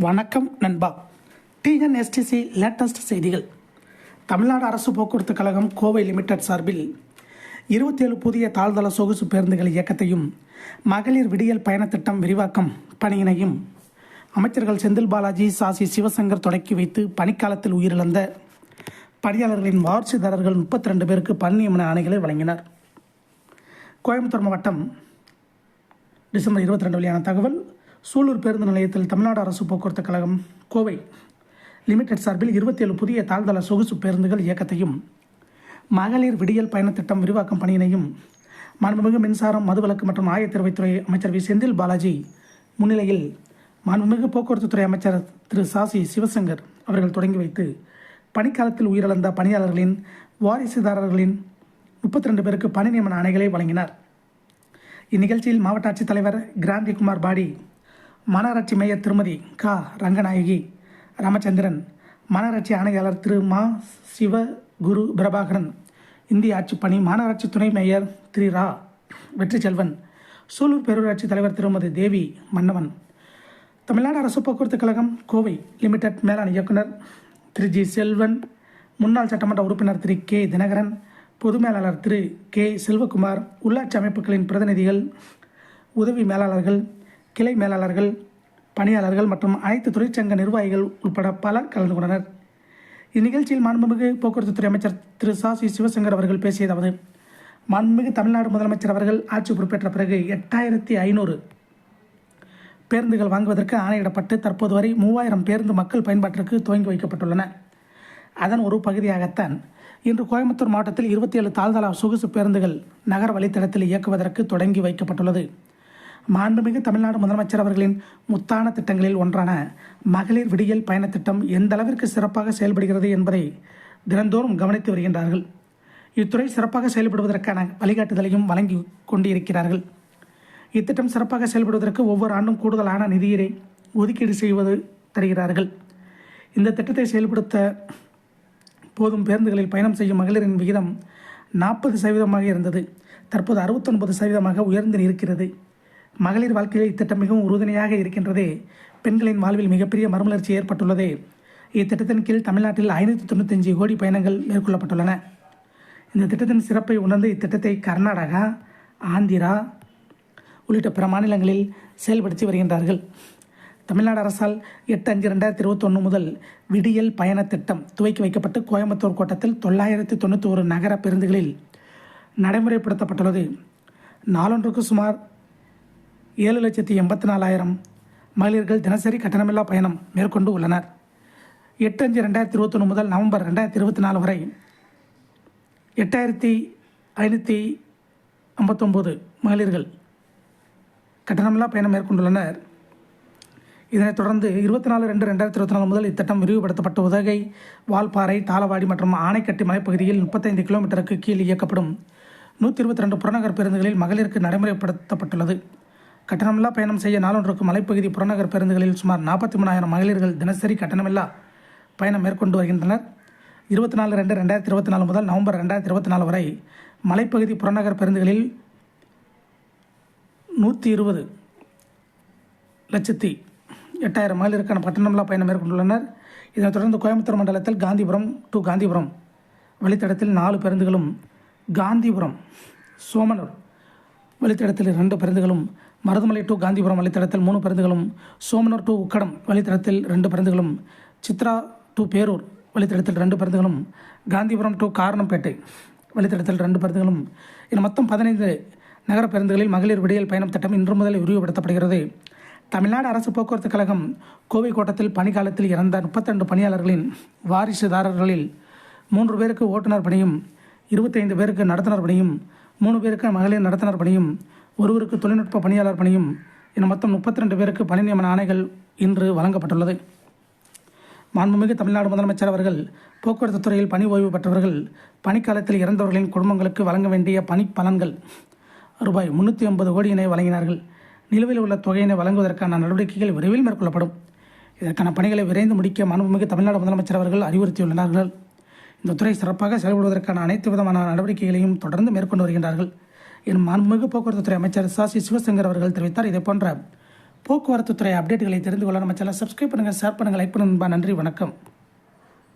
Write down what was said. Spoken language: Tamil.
வணக்கம் நண்பா. டிஎன்எஸ்டிசி லேட்டஸ்ட் செய்திகள். தமிழ்நாடு அரசு போக்குவரத்து கழகம் கோவை லிமிடெட் சார்பில் 27 புதிய தாழ்தள சொகுசு பேருந்துகள் இயக்கத்தையும் மகளிர் விடியல் பயணத் திட்டம் விரிவாக்கம் பணியினையும் அமைச்சர்கள் செந்தில் பாலாஜி, சாசி சிவசங்கர் தொடக்கி வைத்து பணிக்காலத்தில் உயிரிழந்த பணியாளர்களின் வாரிசுதாரர்கள் 32 பேருக்கு பணி நியமன ஆணைகளை வழங்கினர். கோயம்புத்தூர் மாவட்டம் டிசம்பர் 22 வெளியான தகவல். சூலூர் பேருந்து நிலையத்தில் தமிழ்நாடு அரசு போக்குவரத்து கழகம் கோவை லிமிடெட் சார்பில் 27 புதிய தாழ்தள சொகுசு பேருந்துகள் இயக்கத்தையும் மகளிர் விடியல் பயணத் திட்டம் விரிவாக்கம் பணியினையும் மாண்புமிகு மின்சாரம், மதுவிலக்கு மற்றும் ஆயத்திரவைத்துறை அமைச்சர் வி. செந்தில் பாலாஜி முன்னிலையில் மாண்புமிகு போக்குவரத்துத்துறை அமைச்சர் திரு சாசி சிவசங்கர் அவர்கள் தொடங்கி வைத்து பணிக்காலத்தில் உயிரிழந்த பணியாளர்களின் வாரிசுதாரர்களின் 32 பேருக்கு பணி நியமன ஆணைகளை வழங்கினார். இந்நிகழ்ச்சியில் மாவட்ட ஆட்சித்தலைவர் கிராந்தி குமார் பாடி, மாநகராட்சி மேயர் திருமதி க. ரங்கநாயகி ராமச்சந்திரன், மாநகராட்சி ஆணையாளர் திரு மா. சிவகுரு பிரபாகரன், இந்திய ஆட்சிப்பணி மாநகராட்சி துணை மேயர் திரு ரா. வெற்றிச்செல்வன், சூலூர் பேரூராட்சி தலைவர் திருமதி தேவி மன்னவன், தமிழ்நாடு அரசு போக்குவரத்து கழகம் கோவை லிமிடெட் மேலாண் இயக்குனர் திரு ஜி. செல்வன், முன்னாள் சட்டமன்ற உறுப்பினர் திரு கே. தினகரன், பொது மேலாளர் திரு கே. செல்வகுமார், உள்ளாட்சி அமைப்புகளின் பிரதிநிதிகள், உதவி மேலாளர்கள், கிளை மேலாளர்கள், பணியாளர்கள் மற்றும் அனைத்து தொழிற்சங்க நிர்வாகிகள் உட்பட பலர் கலந்து கொண்டனர். இந்நிகழ்ச்சியில் மாண்புமிகு போக்குவரத்துத்துறை அமைச்சர் திரு சாசி சிவசங்கர் அவர்கள் பேசியதாவது: மாண்புமிகு தமிழ்நாடு முதலமைச்சர் அவர்கள் ஆட்சி பொறுப்பேற்ற பிறகு 8500 பேருந்துகள் வாங்குவதற்கு ஆணையிடப்பட்டு தற்போது வரை 3000 பேருந்து மக்கள் பயன்பாட்டிற்கு துவங்கி வைக்கப்பட்டுள்ளன. அதன் ஒரு பகுதியாகத்தான் இன்று கோயம்புத்தூர் மாவட்டத்தில் 27 தாழ்தள சொகுசு பேருந்துகள் நகர வழித்தடத்தில் இயக்குவதற்கு தொடங்கி வைக்கப்பட்டுள்ளது. மாண்புமிகு தமிழ்நாடு முதலமைச்சர் அவர்களின் முத்தான திட்டங்களில் ஒன்றான மகளிர் விடியல் பயணத் திட்டம் எந்த அளவிற்கு சிறப்பாக செயல்படுகிறது என்பதை தினந்தோறும் கவனித்து வருகின்றார்கள். இத்துறை சிறப்பாக செயல்படுவதற்கான வழிகாட்டுதலையும் வழங்கி கொண்டிருக்கிறார்கள். இத்திட்டம் சிறப்பாக செயல்படுவதற்கு ஒவ்வொரு ஆண்டும் கூடுதலான நிதியை ஒதுக்கீடு செய்வது தருகிறார்கள். இந்த திட்டத்தை செயல்படுத்த போதும் பேருந்துகளில் பயணம் செய்யும் மகளிரின் விகிதம் 40% இருந்தது. தற்போது 69% உயர்ந்து இருக்கிறது. மகளிர் வாழ்க்கையில் இத்திட்டம் மிகவும் உறுதுணையாக இருக்கின்றதே. பெண்களின் வாழ்வில் மிகப்பெரிய மறுமலர்ச்சி ஏற்பட்டுள்ளதே. இத்திட்டத்தின் கீழ் தமிழ்நாட்டில் 595 கோடி பயணங்கள் மேற்கொள்ளப்பட்டுள்ளன. இந்த திட்டத்தின் சிறப்பை உணர்ந்து இத்திட்டத்தை கர்நாடகா, ஆந்திரா உள்ளிட்ட பிற மாநிலங்களில் செயல்படுத்தி வருகின்றார்கள். தமிழ்நாடு அரசால் 8/5/2021 முதல் விடியல் பயணத் திட்டம் துவக்கி வைக்கப்பட்டு கோயம்புத்தூர் கோட்டத்தில் 991 நகர பேருந்துகளில் நடைமுறைப்படுத்தப்பட்டுள்ளது. நாளொன்றுக்கு சுமார் 7,84,000 மகளிர்கள் தினசரி கட்டணமில்லா பயணம் மேற்கொண்டு உள்ளனர். 8/5/2021 முதல் நவம்பர் 2024 வரை 8559 மகளிர்கள் கட்டணமில்லா பயணம் மேற்கொண்டுள்ளனர். இதனைத் தொடர்ந்து 24/2/2024 முதல் இத்திட்டம் விரிவுபடுத்தப்பட்டு உதகை, வால்பாறை, தாளவாடி மற்றும் ஆனைக்கட்டி மலைப்பகுதியில் 35 கிலோமீட்டருக்கு கீழ் இயக்கப்படும் 122 புறநகர் பேருந்துகளில் மகளிருக்கு நடைமுறைப்படுத்தப்பட்டுள்ளது. கட்டணமில்லா பயணம் செய்ய நாளொன்றுக்கு மலைப்பகுதி புறநகர் பேருந்துகளில் சுமார் 43,000 மகளிர்கள் தினசரி கட்டணமில்லா பயணம் மேற்கொண்டு வருகின்றனர். 24/2/2024 முதல் நவம்பர் 2024 வரை மலைப்பகுதி புறநகர் பேருந்துகளில் 120,08,000 மகளிருக்கான கட்டணமில்லா பயணம் மேற்கொண்டுள்ளனர். இதனைத் தொடர்ந்து கோயம்புத்தூர் மண்டலத்தில் காந்திபுரம் டு காந்திபுரம் வழித்தடத்தில் 4 பேருந்துகளும், காந்திபுரம் சோமனூர் வழித்தடத்தில் 2 பேருந்துகளும், மருதமலை டு காந்திபுரம் வழித்தடத்தில் 3 பேருந்துகளும், சோமனூர் டு உக்கடம் வழித்தடத்தில் 2 பேருந்துகளும், சித்ரா டு பேரூர் வழித்தடத்தில் 2 பேருந்துகளும், காந்திபுரம் டு காரணம்பேட்டை வழித்தடத்தில் 2 பேருந்துகளும் என மொத்தம் 15 நகர பேருந்துகளில் மகளிர் விடியல் பயணம் திட்டம் இன்று முதல் விரிவுபடுத்தப்படுகிறது. தமிழ்நாடு அரசு போக்குவரத்து கழகம் கோவை கோட்டத்தில் பணிக்காலத்தில் இறந்த 32 பணியாளர்களின் வாரிசுதாரர்களில் 3 பேருக்கு ஓட்டுநர் பணியும், 25 பேருக்கு நடத்துனர் பணியும், 3 பேருக்கு மகளிர் நடத்துனர் பணியும், ஒருவருக்கு தொழில்நுட்ப பணியாளர் பணியும் என மொத்தம் 32 பேருக்கு பணி நியமன ஆணைகள் இன்று வழங்கப்பட்டுள்ளது. மாண்புமிகு தமிழ்நாடு முதலமைச்சர் அவர்கள் போக்குவரத்து துறையில் பணி ஓய்வு பெற்றவர்கள் பணிக்காலத்தில் இறந்தவர்களின் குடும்பங்களுக்கு வழங்க வேண்டிய பணி பலன்கள் ரூபாய் 350 கோடியினை வழங்கினார்கள். நிலுவையில் உள்ள தொகையினை வழங்குவதற்கான நடவடிக்கைகள் விரைவில் மேற்கொள்ளப்படும். இதற்கான பணிகளை விரைந்து முடிக்க மாண்புமிகு தமிழ்நாடு முதலமைச்சர் அவர்கள் அறிவுறுத்தியுள்ளார்கள். இந்த துறை சிறப்பாக செயல்படுவதற்கான அனைத்து விதமான நடவடிக்கைகளையும் தொடர்ந்து மேற்கொண்டு வருகின்றார்கள் எனும் மாண்புமிகு போக்குவரத்து துறை அமைச்சர் சாசி சிவசங்கர் அவர்கள் தெரிவித்தார். இதே போன்ற போக்குவரத்து துறை அப்டேட்டுகளை தெரிந்து கொள்ள நம்ம சேனலை சப்ஸ்கிரைப் பண்ணுங்கள், ஷேர் பண்ணுங்கள், லைக் பண்ணுங்கள். நன்றி, வணக்கம்.